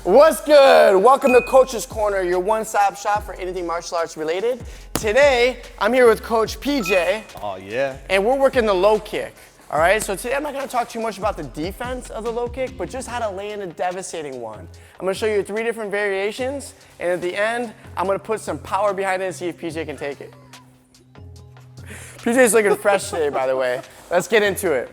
What's good? Welcome to Coach's Corner, your one-stop shop for anything martial arts related. Today, I'm here with Coach PJ. Oh, yeah. And we're working the low kick. All right, so today I'm not gonna talk too much about the defense of the low kick, but just how to land a devastating one. I'm gonna show you 3 different variations, and at the end, I'm gonna put some power behind it and see if PJ can take it. PJ's looking fresh today, by the way. Let's get into it.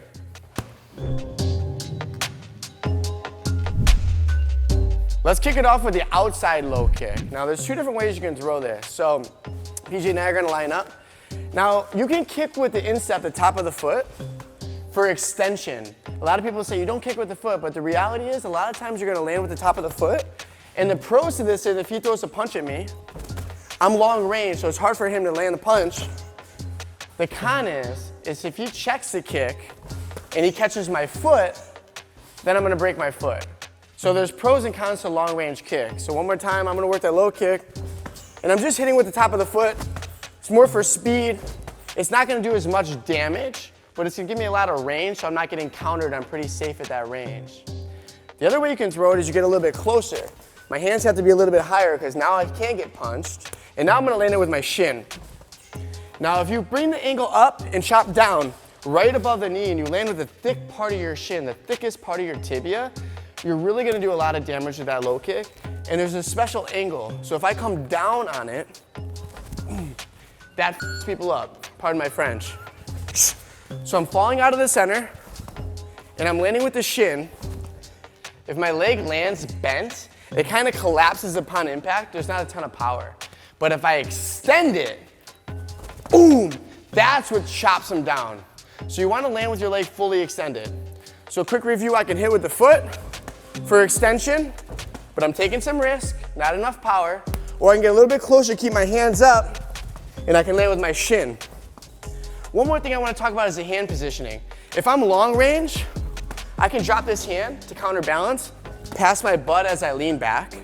Let's kick it off with the outside low kick. Now, there's 2 different ways you can throw this. So, PJ and I are gonna line up. Now, you can kick with the instep, the top of the foot, for extension. A lot of people say you don't kick with the foot, but the reality is a lot of times you're gonna land with the top of the foot. And the pros to this is if he throws a punch at me, I'm long range, so it's hard for him to land the punch. The con is if he checks the kick and he catches my foot, then I'm gonna break my foot. So there's pros and cons to long range kick. So one more time, I'm gonna work that low kick, and I'm just hitting with the top of the foot. It's more for speed. It's not gonna do as much damage, but it's gonna give me a lot of range, so I'm not getting countered. I'm pretty safe at that range. The other way you can throw it is you get a little bit closer. My hands have to be a little bit higher because now I can't get punched, and now I'm gonna land it with my shin. Now, if you bring the angle up and chop down right above the knee and you land with the thick part of your shin, the thickest part of your tibia, you're really gonna do a lot of damage with that low kick. And there's a special angle. So if I come down on it, that f***s people up, pardon my French. So I'm falling out of the center and I'm landing with the shin. If my leg lands bent, it kind of collapses upon impact. There's not a ton of power. But if I extend it, boom, that's what chops them down. So you wanna land with your leg fully extended. So quick review, I can hit with the foot for extension, but I'm taking some risk, not enough power, or I can get a little bit closer, keep my hands up, and I can land with my shin. One more thing I wanna talk about is the hand positioning. If I'm long range, I can drop this hand to counterbalance, pass my butt as I lean back.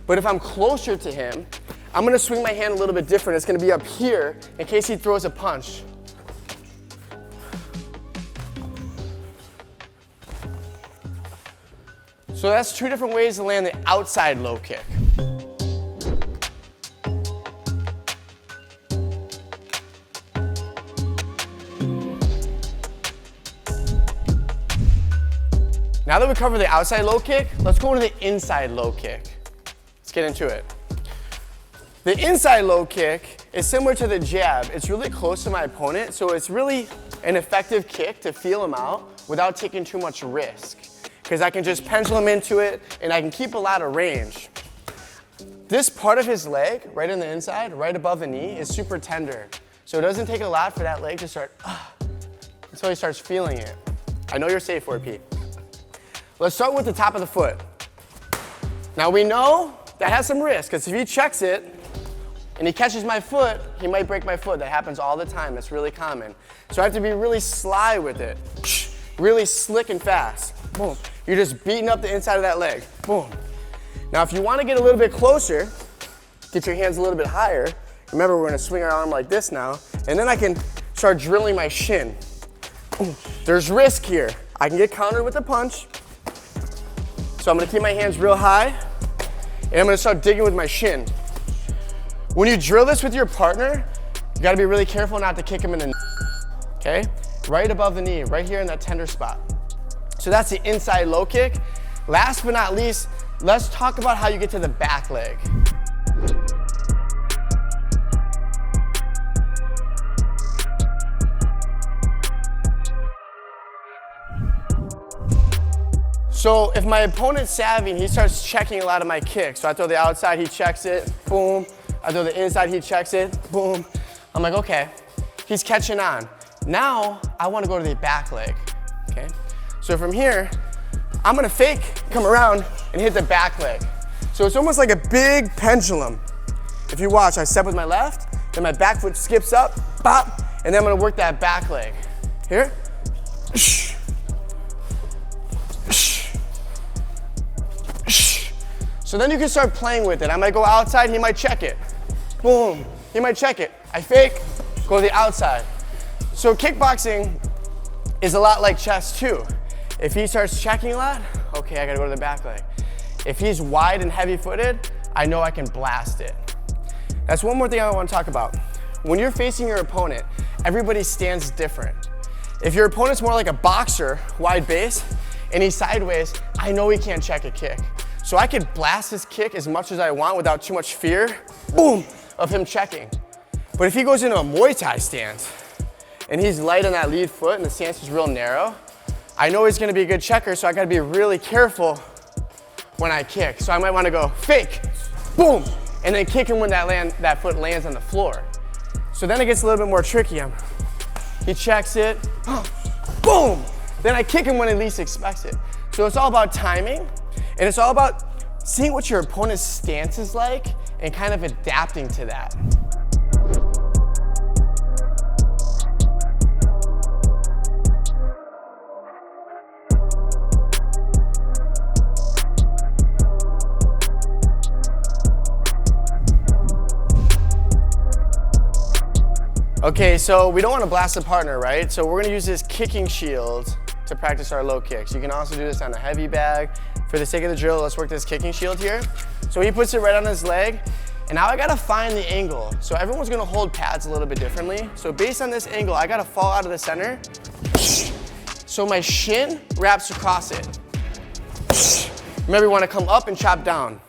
But if I'm closer to him, I'm gonna swing my hand a little bit different. It's gonna be up here in case he throws a punch. So that's 2 different ways to land the outside low kick. Now that we covered the outside low kick, let's go into the inside low kick. Let's get into it. The inside low kick is similar to the jab. It's really close to my opponent, so it's really an effective kick to feel him out without taking too much risk. Because I can just pendulum into it and I can keep a lot of range. This part of his leg, right in the inside, right above the knee, is super tender. So it doesn't take a lot for that leg to start, until he starts feeling it. I know you're safe for it, Pete. Let's start with the top of the foot. Now we know that has some risk, because if he checks it and he catches my foot, he might break my foot. That happens all the time, it's really common. So I have to be really sly with it, really slick and fast. Boom. You're just beating up the inside of that leg. Boom. Now, if you want to get a little bit closer, get your hands a little bit higher. Remember, we're going to swing our arm like this now, and then I can start drilling my shin. Boom. There's risk here. I can get countered with a punch. So I'm going to keep my hands real high, and I'm going to start digging with my shin. When you drill this with your partner, you got to be really careful not to kick him in the knee. Okay? Right above the knee, right here in that tender spot. So that's the inside low kick. Last but not least, let's talk about how you get to the back leg. So if my opponent's savvy and he starts checking a lot of my kicks, so I throw the outside, he checks it, boom. I throw the inside, he checks it, boom. I'm like, okay, he's catching on. Now, I wanna go to the back leg, okay? So from here, I'm gonna fake, come around, and hit the back leg. So it's almost like a big pendulum. If you watch, I step with my left, then my back foot skips up, bop, and then I'm gonna work that back leg. Here. So then you can start playing with it. I might go outside, he might check it. Boom, he might check it. I fake, go to the outside. So kickboxing is a lot like chess too. If he starts checking a lot, okay, I gotta go to the back leg. If he's wide and heavy-footed, I know I can blast it. That's one more thing I want to talk about. When you're facing your opponent, everybody's stance is different. If your opponent's more like a boxer, wide base, and he's sideways, I know he can't check a kick. So I could blast his kick as much as I want without too much fear, boom, of him checking. But if he goes into a Muay Thai stance, and he's light on that lead foot and the stance is real narrow, I know he's gonna be a good checker, so I gotta be really careful when I kick. So I might wanna go fake, boom, and then kick him when that foot lands on the floor. So then it gets a little bit more tricky. He checks it, boom. Then I kick him when he least expects it. So it's all about timing, and it's all about seeing what your opponent's stance is like and kind of adapting to that. Okay, so we don't want to blast the partner, right? So we're gonna use this kicking shield to practice our low kicks. You can also do this on a heavy bag. For the sake of the drill, let's work this kicking shield here. So he puts it right on his leg, and now I gotta find the angle. So everyone's gonna hold pads a little bit differently. So based on this angle, I gotta fall out of the center. So my shin wraps across it. Remember, you wanna come up and chop down.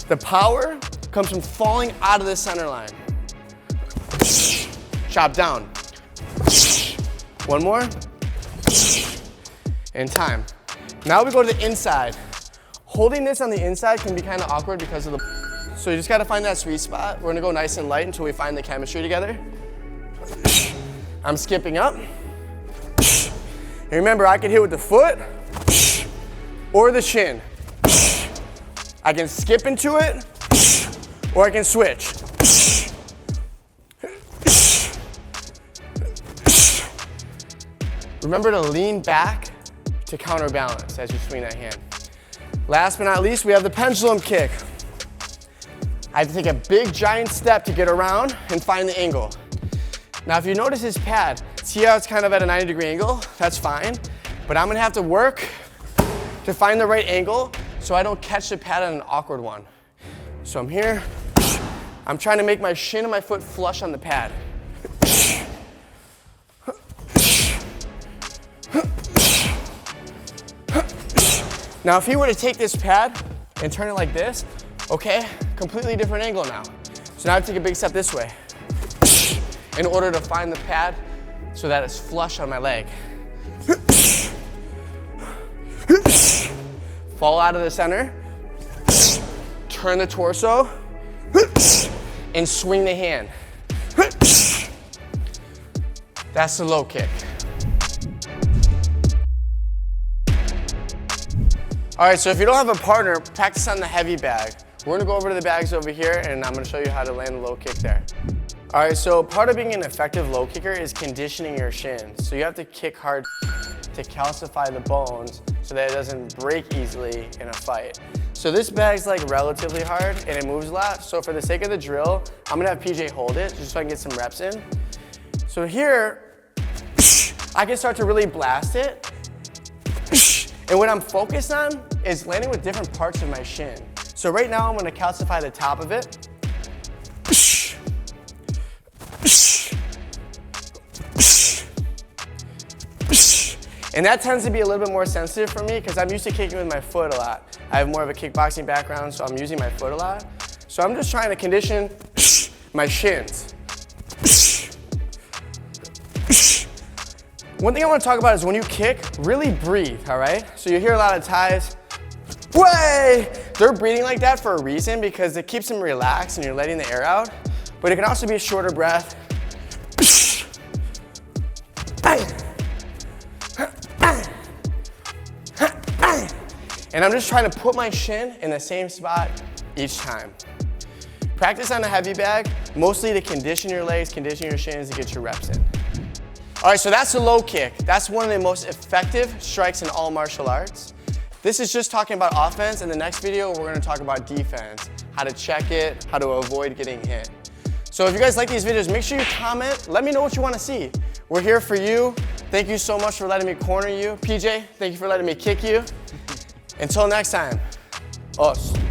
The power comes from falling out of the center line. Chop down. One more. And time. Now we go to the inside. Holding this on the inside can be kind of awkward because of the... So you just got to find that sweet spot. We're going to go nice and light until we find the chemistry together. I'm skipping up. And remember, I can hit with the foot or the shin. I can skip into it or I can switch. Remember to lean back to counterbalance as you swing that hand. Last but not least, we have the pendulum kick. I have to take a big giant step to get around and find the angle. Now, if you notice his pad, see how it's kind of at a 90-degree angle? That's fine, but I'm gonna have to work to find the right angle so I don't catch the pad on an awkward one. So I'm here, I'm trying to make my shin and my foot flush on the pad. Now, if he were to take this pad and turn it like this, okay, completely different angle now. So now I take a big step this way in order to find the pad so that it's flush on my leg. Fall out of the center, turn the torso, and swing the hand. That's the low kick. All right, so if you don't have a partner, practice on the heavy bag. We're gonna go over to the bags over here and I'm gonna show you how to land a low kick there. All right, so part of being an effective low kicker is conditioning your shins. So you have to kick hard to calcify the bones so that it doesn't break easily in a fight. So this bag's like relatively hard and it moves a lot. So for the sake of the drill, I'm gonna have PJ hold it just so I can get some reps in. So here, I can start to really blast it. And what I'm focused on is landing with different parts of my shin. So right now I'm gonna calcify the top of it. And that tends to be a little bit more sensitive for me because I'm used to kicking with my foot a lot. I have more of a kickboxing background, so I'm using my foot a lot. So I'm just trying to condition my shins. One thing I want to talk about is when you kick, really breathe, all right? So you hear a lot of Thais, way! They're breathing like that for a reason because it keeps them relaxed and you're letting the air out. But it can also be a shorter breath. And I'm just trying to put my shin in the same spot each time. Practice on a heavy bag, mostly to condition your legs, condition your shins to get your reps in. All right, so that's the low kick. That's one of the most effective strikes in all martial arts. This is just talking about offense. In the next video, we're gonna talk about defense, how to check it, how to avoid getting hit. So if you guys like these videos, make sure you comment. Let me know what you wanna see. We're here for you. Thank you so much for letting me corner you. PJ, thank you for letting me kick you. Until next time, us.